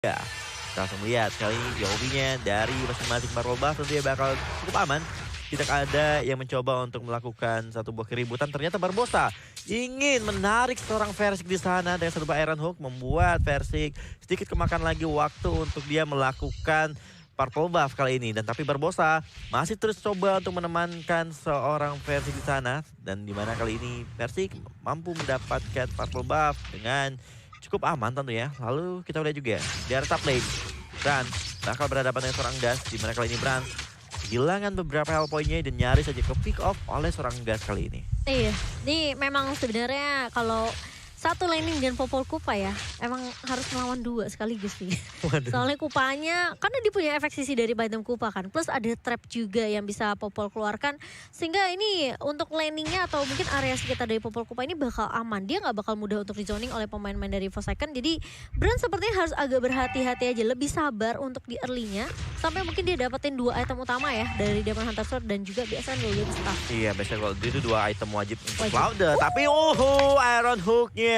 Ya, kita langsung lihat kali ini POV-nya dari masing-masing Barboba tentunya bakal cukup aman. Tidak ada yang mencoba untuk melakukan satu buah keributan. Ternyata Barbosa ingin menarik seorang Versik di sana dengan satu buah Iron Hook, membuat Versik sedikit kemakan lagi waktu untuk dia melakukan purple buff kali ini. Dan tapi Barbosa masih terus coba untuk menemankan seorang Versik di sana. Dan dimana kali ini Versik mampu mendapatkan purple buff dengan cukup aman tentunya. Lalu kita lihat juga di area top lane, Brand bakal berhadapan dengan seorang Gas, dimana kali ini Brand kehilangan beberapa health point-nya dan nyaris saja ke pick off oleh seorang Gas kali ini. Iya, ini memang sebenarnya kalau satu laning dan Popol Kupa ya, emang harus melawan dua sekaligus nih. Soalnya Kupanya, karena dia punya efek sisi dari item Kupa kan, plus ada trap juga yang bisa Popol keluarkan. Sehingga ini untuk laningnya atau mungkin area sekitar dari Popol Kupa ini bakal aman. Dia nggak bakal mudah untuk rezoning oleh pemain-pemain dari Forsaken. Jadi Brand sepertinya harus agak berhati-hati aja, lebih sabar untuk di early-nya. Sampai mungkin dia dapetin dua item utama ya, dari Demon Hunter Sword dan juga biasanya Golden Staff. Iya, biasanya kalau itu dua item wajib untuk Cloud. Tapi Iron Hook-nya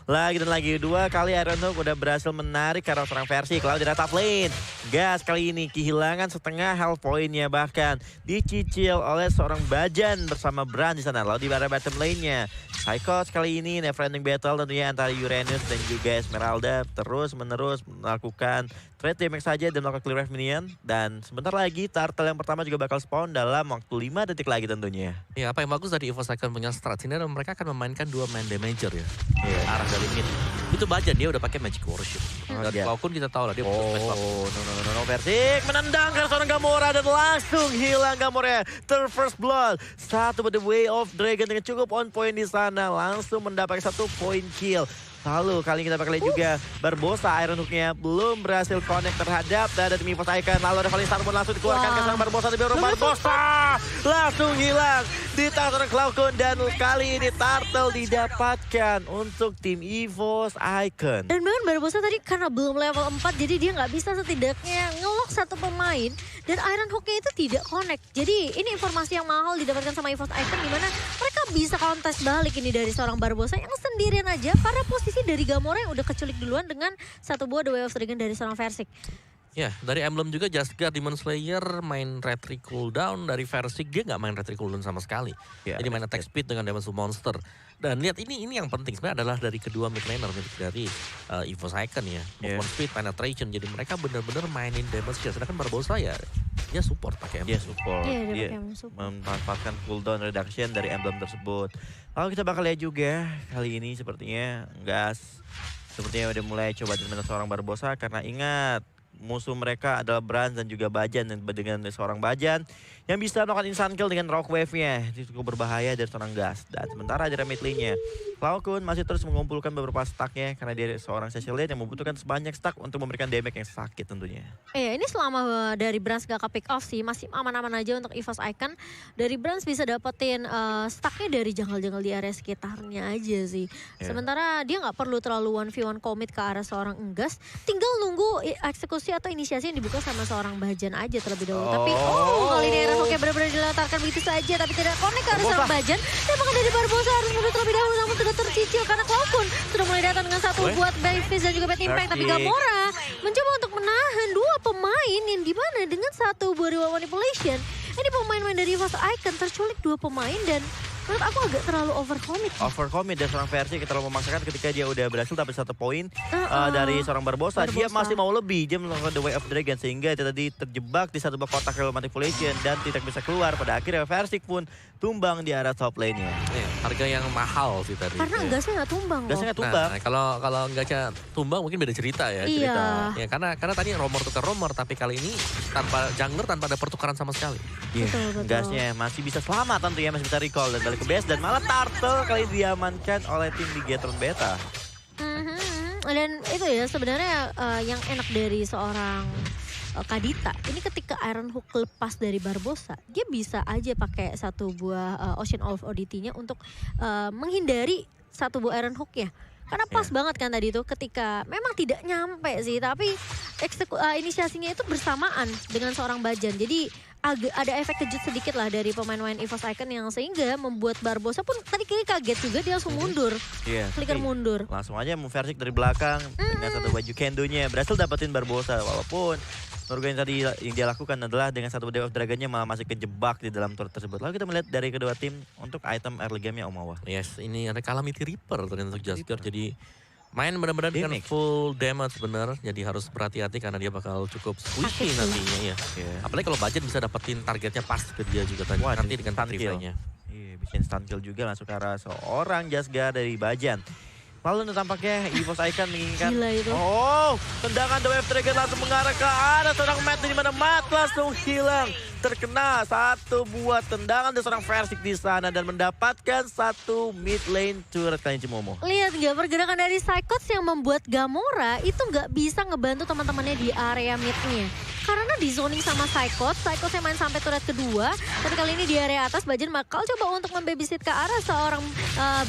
lagi dan lagi, dua kali Iron Hook udah berhasil menarik karena seorang versi Cloud di top lane. Gas kali ini kehilangan setengah health point-nya, bahkan dicicil oleh seorang Bajan bersama Brand di sana. Lalu di area bottom lane-nya high cost kali ini, never ending battle tentunya antara Uranus dan juga Esmeralda terus menerus melakukan trade damage saja dan melakukan clear wave minion. Dan sebentar lagi turtle yang pertama juga bakal spawn dalam waktu 5 detik lagi tentunya. Ya, apa yang bagus dari Forsaken punya strat ini adalah mereka akan memainkan dua main damager ya. Arah dari mid. Itu Bajan dia udah pakai Magic Worship. Dan walaupun kita tahu lah dia no, Versik menendang ke seorang Gamora dan langsung hilang Gamora. Third first blood. Satu pada Way of Dragon dengan cukup on point di sana. Langsung mendapatkan satu point kill. Lalu kali ini kita bakal lihat juga Barbosa Iron Hook-nya belum berhasil connect terhadap dari tim EVOS Icon. Lalu ada Falling Starbone langsung dikeluarkan ke seorang Barbosa di bawah Barbosa. Langsung hilang di tangan seorang Cloudcon dan kali ini Turtle didapatkan untuk tim EVOS Icon. Dan bahkan Barbosa tadi karena belum level 4 jadi dia nggak bisa setidaknya ngelok satu pemain dan Iron Hook-nya itu tidak connect. Jadi ini informasi yang mahal didapatkan sama EVOS Icon di mana mereka bisa kontes balik ini dari seorang Barbosa yang sendirian aja karena posisi dari Gamora yang udah keculik duluan dengan satu buah The Way of Dragon dari seorang Versik. Ya, dari emblem juga Just Guard Demon Slayer main retry cooldown, dari Versik dia nggak main retry cooldown sama sekali. Jadi main attack speed dengan Demon Soul Monster. Dan lihat ini yang penting sebenarnya adalah dari kedua mid laner dari EVOS Icon ya. Movement speed, penetration. Jadi mereka benar-benar mainin damage. Sedangkan Barbosa ya dia support pakai emblem. Dia support. Dia memanfaatkan cooldown reduction dari emblem tersebut. Lalu kita bakal lihat juga kali ini sepertinya Gas sepertinya udah mulai coba dengan seorang Barbosa karena ingat musuh mereka adalah Brand dan juga Bajan, dan dengan seorang Bajan yang bisa melakukan instant kill dengan rock wave-nya. Itu cukup berbahaya dari seorang Gas. Dan sementara di mid lane-nya Cloudcon masih terus mengumpulkan beberapa stack-nya karena dia seorang Cecilian yang membutuhkan sebanyak stack untuk memberikan damage yang sakit tentunya. Iya, ini selama dari Brands gak ke pick off sih masih aman-aman aja untuk EVOS Icon. Dari Brands bisa dapetin stacknya dari jungle-jungle di area sekitarnya aja sih. Sementara dia nggak perlu terlalu 1v1 commit ke arah seorang Gas. Tinggal nunggu eksekusi atau inisiasi yang dibuka sama seorang Bajan aja terlebih dahulu. Tapi kali ini Iron Hook benar-benar diletakkan begitu saja tapi tidak connect ke arah seorang Bajan. Dan maka dari Barbosa harus mundur terlebih dahulu namun sudah tercicil karena Cloudcon sudah mulai datang dengan satu buat Bad Fist dan juga Bad Impact. Tapi Gamora mencoba untuk menahan dua pemain yang dimana dengan satu buah reward manipulation. Ini pemain-pemain dari EVOS Icon terculik dua pemain dan menurut aku agak terlalu overcommit. Overcommit dan seorang versi kita terlalu memaksakan ketika dia udah berhasil dapat satu poin dari seorang Barbosa. Dia masih mau lebih, dia melakukan The Way of Dragon sehingga dia tadi terjebak di satu kotak manipulation dan tidak bisa keluar. Pada akhirnya Versik pun tumbang di arah top lane-nya. Harga yang mahal sih tadi. Karena Gasnya nggak tumbang loh. Gasnya nggak tumbang. Nah, kalau Gasnya tumbang mungkin beda cerita ya. Iya. Ya, karena tadi rumor tukar rumor, tapi kali ini tanpa jungler, tanpa ada pertukaran sama sekali. Betul. Gasnya masih bisa selamat tentunya, masih bisa recall dan balik ke base, dan malah Turtle kali diamankan oleh tim Bigetron Beta. Dan itu ya sebenarnya yang enak dari seorang Kadita. Ini ketika Iron Hook lepas dari Barbosa, dia bisa aja pakai satu buah Ocean of Oddity-nya untuk menghindari satu buah Iron Hook ya. Karena pas banget kan tadi itu ketika memang tidak nyampe sih, tapi inisiasinya itu bersamaan dengan seorang Bajan. Jadi agak ada efek kejut sedikit lah dari pemain-pemain EVOS Icon yang sehingga membuat Barbosa pun tadi kayak kaget juga dia langsung mundur. Iya. Flicker mundur. Langsung aja Versik dari belakang dengan satu baju kendonya berhasil dapetin Barbosa, walaupun menurut yang tadi yang dia lakukan adalah dengan satu Day of Dragon-nya malah masih kejebak di dalam turret tersebut. Lalu kita melihat dari kedua tim untuk item early game-nya Omawa. Yes, ini ada Calamity Reaper ternyata untuk Jasker. Jadi main benar-benar dengan Damage. full damage bener. Jadi harus berhati-hati karena dia bakal cukup squishy Sakit nantinya ya. Apalagi kalau budget bisa dapetin targetnya pas ke dia juga tadi. Wah, Nanti dengan stun kill. Petrify-nya. Iya, bikin stun kill juga langsung ke arah seorang Jasgar dari Bajan. Lalu tampaknya EVOS Icon menginginkan. Gila itu. Oh, tendangan The Wave Dragon langsung mengarah ke arah seorang Matt, di mana Matt langsung hilang. Terkena satu buah tendangan dari seorang Versik di sana dan mendapatkan satu mid lane turret kali ini Momo. Lihat nggak pergerakan dari Psychots yang membuat Gamora itu nggak bisa ngebantu teman-temannya di area midnya. Karena di zoning sama Psychots yang main sampai turret kedua. Tapi kali ini di area atas Bajan bakal coba untuk membabysit ke arah seorang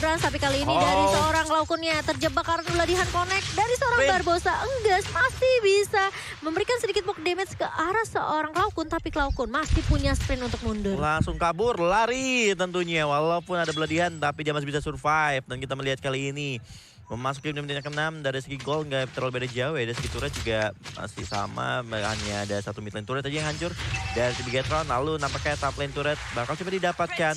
Brans. Tapi kali ini dari seorang Laukunnya terjebak karena keladihan connect. Dari seorang Barbosa Enggas masih bisa memberikan sedikit block damage ke arah seorang Laukun. Tapi Laukun masih punya sprint untuk mundur. Langsung kabur, lari tentunya. Walaupun ada beladihan tapi dia masih bisa survive. Dan kita melihat kali ini memasuki menit ke-6 dari segi gol nggak terlalu beda jauh ya. Dari segi turret juga masih sama, hanya ada satu mid lane turret aja yang hancur dari Bigetron. Lalu nampaknya top lane turret bakal coba didapatkan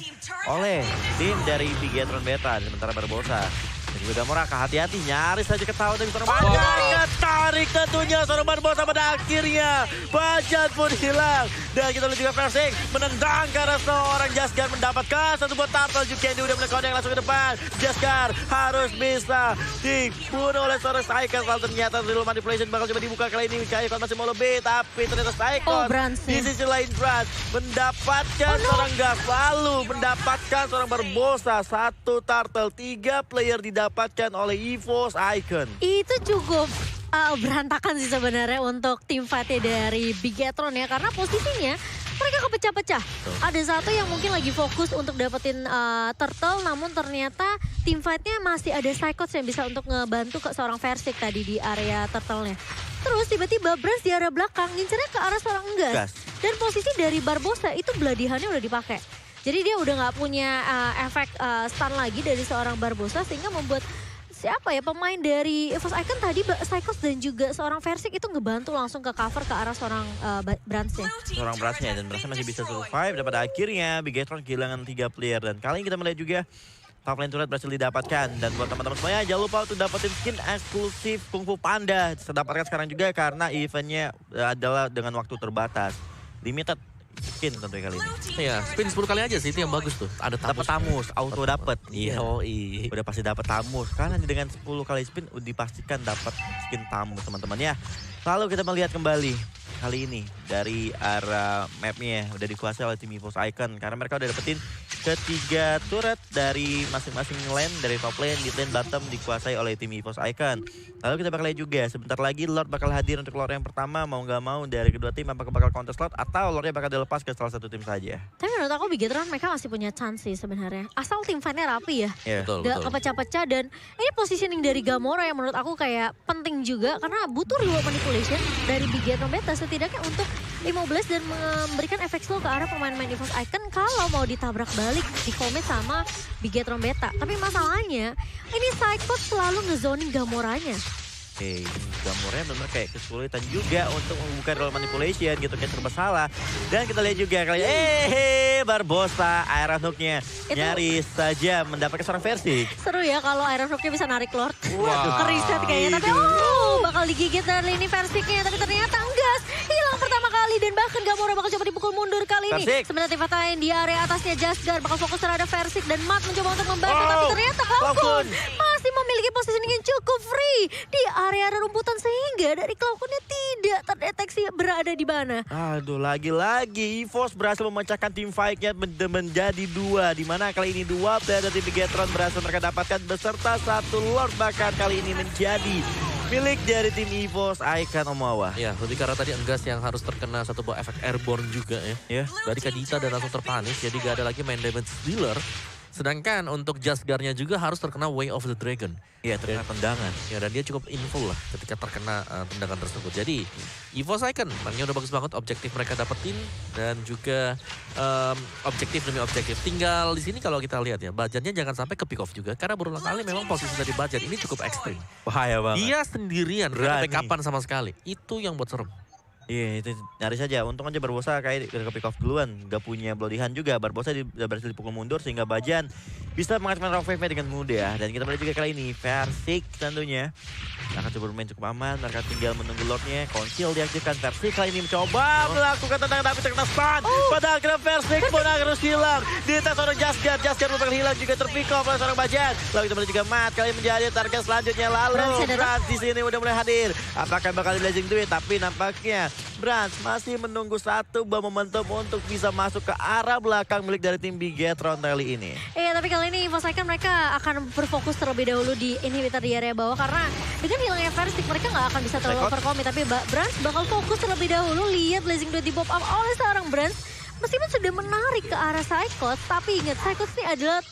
oleh tim dari Bigetron Beta. Sementara Barbosa dan juga Gamora hati-hati, nyaris saja ketahuan dari seorang Bajan. Tarik tentunya seorang Barbosa pada akhirnya. Bajan pun hilang. Dan kita lihat juga Versik menendang ke arah seorang Jasgar, mendapatkan satu buah turtle. Jukendi udah menekodeng langsung ke depan. Jasgar harus bisa dibunuh oleh seorang Psychos. Lalu ternyata real manipulation bakal coba dibuka kali ini. Psychos masih mau lebih, tapi ternyata Psychos di sisi lain Brans mendapatkan seorang Gas. Lalu mendapatkan seorang Barbosa. Satu turtle, 3 player didapatkan oleh EVOS Icon. Itu cukup berantakan sih sebenarnya untuk tim fight dari Bigetron ya. Karena posisinya mereka kepecah-pecah. Ada satu yang mungkin lagi fokus untuk dapetin turtle, namun ternyata tim fightnya masih ada Psychots yang bisa untuk ngebantu ke seorang Versik tadi di area turtle-nya. Terus tiba-tiba Brans di area belakang ngincernya ke arah seorang Enggas. Dan posisi dari Barbosa itu beladihannya udah dipakai. Jadi dia udah nggak punya efek stun lagi dari seorang Barbosa sehingga membuat siapa ya pemain dari EVOS Icon tadi Psychos dan juga seorang Versik itu ngebantu langsung ke cover ke arah seorang Bransnya. Seorang Bransnya dan Bransnya masih bisa survive. Dan pada akhirnya Bigetron kehilangan 3 player. Dan kali ini kita melihat juga top lane turret berhasil didapatkan. Dan buat teman-teman semuanya jangan lupa untuk dapetin skin eksklusif Kung Fu Panda. Bisa dapatkan sekarang juga karena eventnya adalah dengan waktu terbatas. Limited skin tentunya kali ini. Iya, spin 10 kali aja sih itu yang bagus tuh. Ada Dapat tamus, auto dapat. Iya, Udah pasti dapat tamus. Karena dengan 10 kali spin udah dipastikan dapat skin tamus teman-teman ya. Lalu kita melihat kembali kali ini dari arah mapnya udah dikuasai oleh tim EVOS Icon. Karena mereka udah dapetin ketiga turret dari masing-masing lane, dari top lane, mid lane, bottom dikuasai oleh tim EVOS Icon. Lalu kita bakal lihat juga sebentar lagi Lord bakal hadir untuk Lord yang pertama, mau nggak mau dari kedua tim apakah bakal contest Lord atau Lordnya bakal dilepas ke salah satu tim saja. Tapi menurut aku Bigetron mereka masih punya chance sih sebenarnya. Asal tim fan-nya rapi ya. Betul, Gak kepecah-pecah dan ini positioning dari Gamora yang menurut aku kayak penting juga karena butuh real manipulation dari Bigetron Beta setidaknya untuk immobilize dan memberikan efek slow ke arah pemain-pemain EVOS Icon kalau mau ditabrak balik di commit sama Bigetron Beta. Tapi masalahnya ini Psychos selalu ngezoning Gamoranya. Oke, Gamornya benar kayak kesulitan juga untuk membuka real manipulation gitu, kayak serba salah. Dan kita lihat juga kali Barbosa Iron Hook-nya nyaris saja mendapatkan seorang Versik. Seru ya kalau Iron Hook-nya bisa narik Lord. Waduh. Keriset kayaknya. Tapi bakal digigit dari lini Versiknya. Tapi ternyata enggak. Hilang pertama kali dan bahkan Gamora bakal coba dipukul mundur kali ini. Versik. Sementara tim lain di area atasnya Jasgar bakal fokus terhadap Versik dan Matt mencoba untuk membantu. Tapi ternyata Laukun masih memiliki positioning yang cukup free di area rumputan sehingga dari Laukunnya tidak terdeteksi berada di mana. Aduh, lagi-lagi EVOS berhasil memecahkan tim fight-nya menjadi 2. Di mana kali ini 2 player dari Bigetron berhasil mereka dapatkan beserta satu Lord, bahkan kali ini menjadi milik dari tim EVOS Icon Omawa. Ya, lebih karena tadi Enggas yang harus terkena satu buah efek airborne juga ya. Ya. Dari Kadita dan langsung terpanis, jadi gak ada lagi main damage dealer. Sedangkan untuk Just Guard-nya juga harus terkena Way of the Dragon. Iya, terkena tendangan. Ya, dan dia cukup info lah ketika terkena tendangan tersebut. Jadi EVOS Icon mainnya udah bagus banget, objektif mereka dapetin dan juga objektif demi objektif. Tinggal di sini kalau kita lihat ya, budgetnya jangan sampai ke pick off juga karena berulang kali memang posisi dari budget ini cukup ekstrim. Bahaya banget. Dia sendirian, gak ada Berani. backupan sama sekali. Itu yang buat serem. Iya, itu nyaris saja. Untung aja Barbosa kayak udah ke pick off duluan. Gak punya Bloody Hand juga. Barbosa udah berhasil dipukul mundur sehingga Bajan bisa mengacaukan Rock Wave dengan mudah. Dan kita melihat juga kali ini Versik tentunya akan coba bermain cukup aman. Mereka tinggal menunggu Lordnya. Conceal diaktifkan. Versik kali ini mencoba melakukan tendangan tapi terkena stun. Padahal kena Versik pun harus hilang. Di atas seorang Just Guard. Just Guard merupakan hilang juga terpick off oleh seorang Bajan. Lalu kita melihat juga Matt kali ini menjadi target selanjutnya. Lalu Brans di sini udah mulai hadir. Apakah bakal di Blazing Duit? Tapi nampaknya Brans masih menunggu satu buah momentum untuk bisa masuk ke arah belakang milik dari tim Bigetron kali ini. Iya, tapi kali ini EVOS Icon mereka akan berfokus terlebih dahulu di inhibitor di area bawah karena dengan hilangnya Versik mereka nggak akan bisa terlalu overcommit. Tapi Brans bakal fokus terlebih dahulu. Lihat Blazing Duet di pop up oleh seorang Brans. Meskipun sudah menarik ke arah Psychos, tapi ingat Psychos ini adalah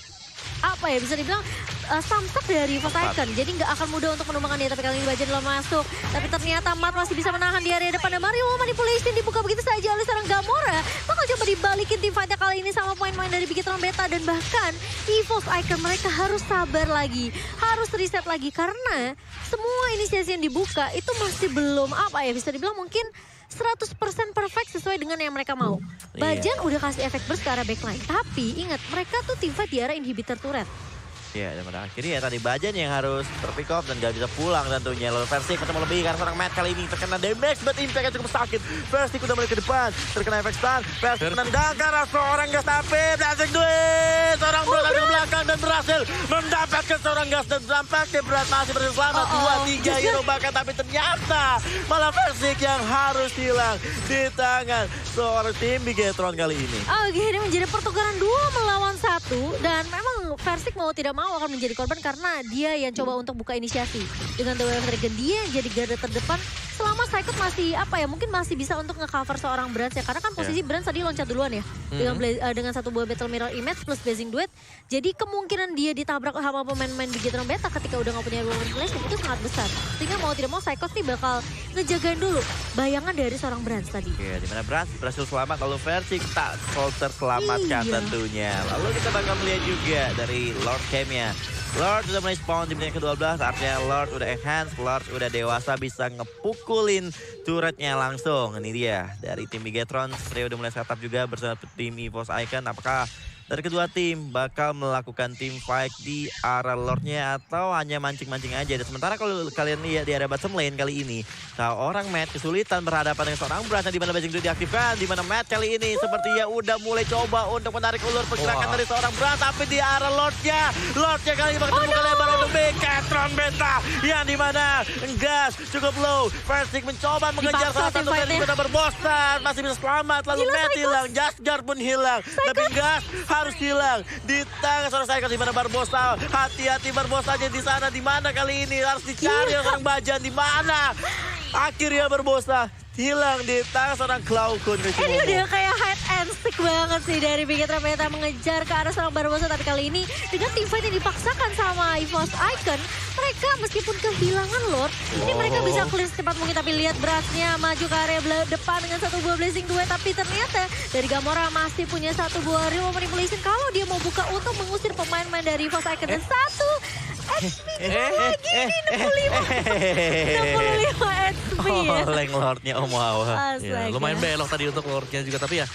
apa ya, bisa dibilang samsak dari EVOS Icon. Jadi nggak akan mudah untuk menumbangkan dia. Tapi kali ini Bajan belum masuk. Tapi ternyata Matt masih bisa menahan di area depan. Dan Mario Manipulation dibuka begitu saja oleh seorang Gamora. Bakal coba dibalikin tim fight kali ini sama poin-poin dari Bigetron Beta. Dan bahkan EVOS Icon mereka harus sabar lagi. Harus reset lagi. Karena semua inisiasi yang dibuka itu masih belum apa ya, bisa dibilang mungkin 100% perfect sesuai dengan yang mereka mau. Bajan udah kasih efek burst ke arah backline. Tapi ingat, mereka tuh tim fight di arah inhibitor turret. Ya, dan pada akhirnya ya tadi Bajan yang harus terpick off dan gak bisa pulang tentunya. Lalu Versik ketemu lebih karena seorang Matt kali ini terkena damage, but impact-nya cukup sakit. Versik udah mulai ke depan, terkena efek stun. Versik menendang karena seorang gas tapi Blazing Duit. Seorang Brad ke belakang dan berhasil mendapatkan seorang gas dan nampaknya Brad masih berhasil selamat. 2-3 hero bahkan, tapi ternyata malah Versik yang harus hilang di tangan seorang tim Bigetron kali ini. Oke, ini menjadi pertukaran 2 melawan 1 dan memang Versik mau tidak mau akan menjadi korban karena dia yang coba untuk buka inisiasi. Dengan The Way of Dragon, dia yang jadi garda terdepan selama Psycho masih apa ya, mungkin masih bisa untuk nge-cover seorang Brans ya. Karena kan posisi Brans tadi loncat duluan ya. Dengan satu buah Battle Mirror Image plus Blazing Duet. Jadi kemungkinan dia ditabrak sama pemain-pemain Bigetron Beta ketika udah gak punya Woman Relation itu sangat besar. Sehingga mau tidak mau Psycho nih bakal ngejagain dulu bayangan dari seorang Brans tadi. Ya, dimana Brans berhasil selamat, lalu Versik tak terselamatkan tentunya. Lalu kita bakal melihat juga dari Lord Camia. Lord udah mulai spawn di menit ke-12, artinya Lord udah enhance, Lord udah dewasa bisa ngepukulin turretnya langsung. Ini dia dari tim Bigetron, Rio udah mulai setup juga bersama tim EVOS Icon. Apakah dari kedua tim bakal melakukan tim fight di arah Lordnya atau hanya mancing-mancing aja? Dan sementara kalau kalian lihat di area bottom lane kali ini, seorang Matt kesulitan berhadapan dengan seorang Brans di mana Blazing Duet diaktifkan, di mana Matt kali ini sepertinya udah mulai coba untuk menarik ulur pergerakan dari seorang Brans, tapi di arah Lordnya kali ini bakal terbuka lebar untuk Bigetron Beta yang dimana gas cukup low. Versik mencoba mengejar salah satu dari Beta berbosan, masih bisa selamat, lalu Matt hilang, Just Guard pun hilang, tapi gas harus hilang di tangan seorang Psycho di mana Barbosa. Hati-hati Barbosanya di sana, di mana kali ini harus dicari seorang Bajan di mana. Akhirnya Barbosa hilang di tangan seorang Cloudcon. Ini udah kayak hide and stick banget sih dari Bigetron Beta mengejar ke arah seorang Barbosa. Tapi kali ini dengan tim fight yang dipaksakan sama EVOS Icon, mereka meskipun kehilangan Lord, ini mereka bisa clear secepat mungkin. Tapi lihat Brasnya maju ke area depan dengan satu buah Blazing Duet. Tapi ternyata dari Gamora masih punya satu buah Real Manipulation kalau dia mau buka untuk mengusir pemain-pemain dari EVOS Icon. Dan satu HP lagi ini 65 HP ya. Oleng Lordnya Om Wawa. Ya, lumayan belok tadi untuk Lordnya juga, tapi ya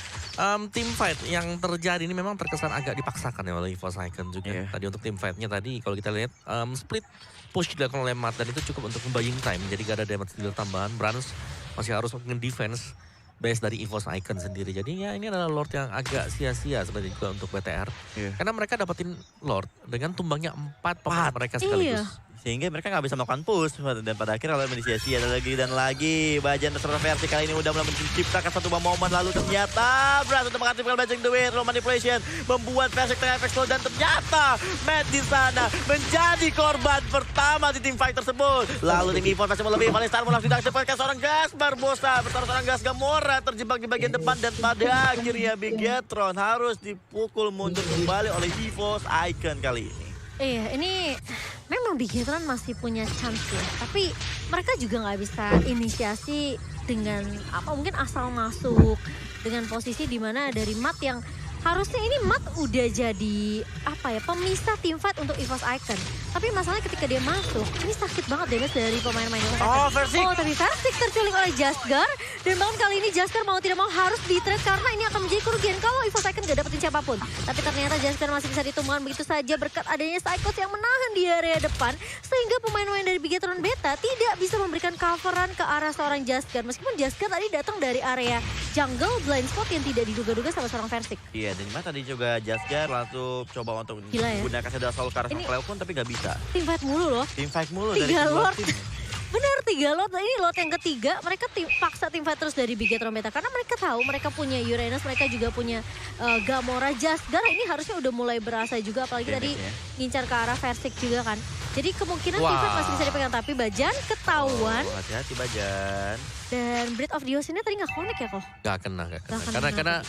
tim fight yang terjadi ini memang terkesan agak dipaksakan ya oleh EVOS Icon juga. Tadi untuk tim fightnya tadi kalau kita lihat split push dilakukan oleh Matt dan itu cukup untuk buying time, jadi gak ada damage deal tambahan. Brans masih harus nge-defense base dari EVOS Icon sendiri. Jadi ya ini adalah Lord yang agak sia-sia sebenarnya juga untuk BTR. Karena mereka dapetin Lord dengan tumbangnya 4 pemain mereka sekaligus. Sehingga mereka nggak bisa melakukan push. Dan pada akhirnya lalu sia-sia lagi dan lagi. Bajan versi kali ini udah mulai menciptakan satu momen. Lalu ternyata Bras untuk mengaktifkan Blazing the Wind. Low manipulation membuat versi tengah efek slow. Dan ternyata Matt di sana menjadi korban pertama di tim fight tersebut. Lalu tim EVOS masih lebih. Valistar langsung didapatkan seorang Gas Barbosa bersama seorang Gas Gamora terjebak di bagian depan. Dan pada akhirnya Bigetron harus dipukul mundur kembali oleh EVOS Icon kali ini. Iya, ini memang Bigetron masih punya chance ya. Tapi mereka juga nggak bisa inisiasi dengan mungkin asal masuk dengan posisi di mana dari Matt yang harusnya ini Matt udah jadi pemisah tim fight untuk EVOS Icon. Tapi masalahnya ketika dia masuk, ini sakit banget damage dari pemain-pemain EVOS Icon. Versik. Tapi Versik terculik oleh Jaskar. Dan bahkan kali ini Jaskar mau tidak mau harus di-trade karena ini akan menjadi kerugian kalau EVOS Icon gak dapetin siapapun. Tapi ternyata Jaskar masih bisa ditumbangkan begitu saja berkat adanya Psychos yang menahan di area depan. Sehingga pemain-pemain dari Bigetron Beta tidak bisa memberikan coveran ke arah seorang Jaskar. Meskipun Jaskar tadi datang dari area jungle blind spot yang tidak diduga-duga sama seorang Versik. Iya, dan tadi juga Jaskar langsung coba untuk menggunakan Shadow Soul ke arah Cleo pun tapi gak bisa. Tim fight mulu loh. Tim fight mulu 3 dari kedua Lord. tim. Benar 3 lot. Ini lot yang ketiga mereka paksa tim fight terus dari Bigetron Beta karena mereka tahu mereka punya Uranus, mereka juga punya Gamora, Jaskar. Ini harusnya udah mulai berasa juga apalagi tadi ngincar ke arah Versik juga kan. Jadi kemungkinan tim fight masih bisa dipegang tapi Bajan ketahuan. Hati-hati Bajan. Dan Breath of the Ocean tadi nggak connect ya kok? Gak kena. Karena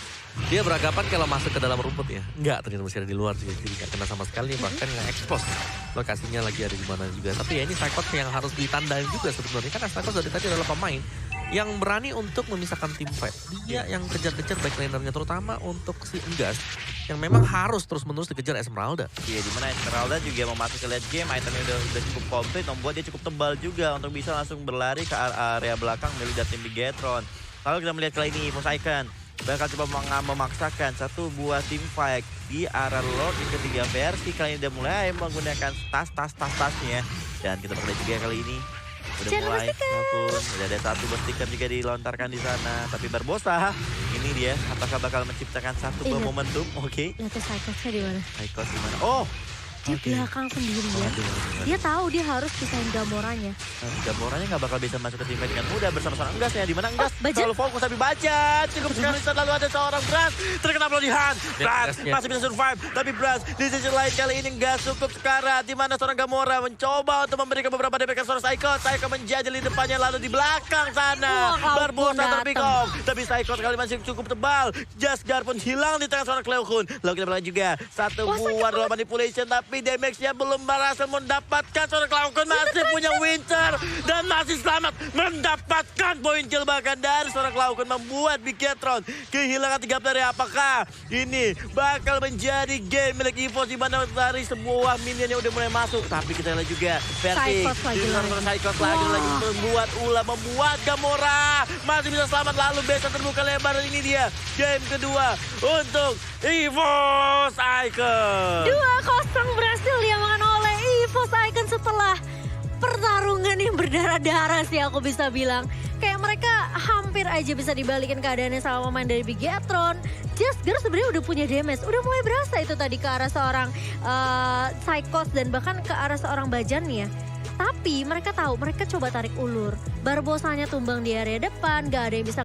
dia beragapan kalau masuk ke dalam rumput ya. Enggak, ternyata masih ada di luar juga. Jadi gak kena sama sekali, bahkan nggak expose. Lokasinya lagi ada di mana juga. Tapi ya ini Psychos yang harus ditandai juga sebenarnya. Karena Psychos dari tadi adalah pemain yang berani untuk memisahkan tim fight. Dia yang kejar-kejar backlanernya terutama untuk si Enggas. Yang memang harus terus-menerus dikejar Esmeralda. Iya, dimana Esmeralda juga mau masuk ke late game, itemnya udah cukup komplit, membuat dia cukup tebal juga untuk bisa langsung berlari ke area belakang milik tim Bigetron. Lalu kita melihat kali ini EVOS Icon bakal coba memaksakan satu buah tim fight di arah Lord yang ketiga versi. Kali ini udah mulai menggunakan tas-tasnya. Dan kita melihat juga kali ini udah mulai maupun udah ada satu buah stiker juga dilontarkan di sana. Tapi Barbosa ini dia apakah bakal menciptakan satu buah momentum? Oke. Lihat Psychosnya di mana? Psychos di mana? Oh, di belakang sendirian. Dia tahu dia harus pisahin Gamoranya. Gamoranya nggak bakal bisa masuk ke tim fight dengan mudah bersama seorang Enggas ya. Di mana Enggas Bajan? terlalu fokus tapi Bajan cukup sekali saat lalu ada seorang Bras terkena pelodihan. Bras masih bisa survive tapi Bras di sisi lain kali ini nggak cukup sekarat. Di mana seorang Gamora mencoba untuk memberikan beberapa DP ke seorang Psychos. Psychos menjadi di depannya lalu di belakang sana. Barbosa terpick off. Tapi Psychos kali masih cukup tebal. Jaskar pun hilang di tangan seorang Cleo Kun. Lalu kita melihat juga satu buah dalam manipulation tapi damage-nya belum berhasil mendapatkan. Seorang Cleo Kun masih punya Winter dan masih selamat mendapatkan poin kill bahkan dari seorang Cleo Kun membuat Bigetron kehilangan 3 player. Apakah ini bakal menjadi game milik EVOS di mana dari sebuah minion yang udah mulai masuk, tapi kita lihat juga versi Psychos lagi membuat Gamora masih bisa selamat lalu base terbuka lebar. Ini dia game kedua untuk EVOS Icon. 2-0 berhasil diamankan oleh EVOS Icon setelah pertarungan yang berdarah-darah sih aku bisa bilang. Kayak mereka hampir aja bisa dibalikin keadaannya sama pemain dari Bigetron. Jaskar sebenarnya udah punya damage, udah mulai berasa itu tadi ke arah seorang Psychos dan bahkan ke arah seorang Bajan nih ya. Tapi mereka tahu, mereka coba tarik ulur. Barbosanya tumbang di area depan, gak ada yang bisa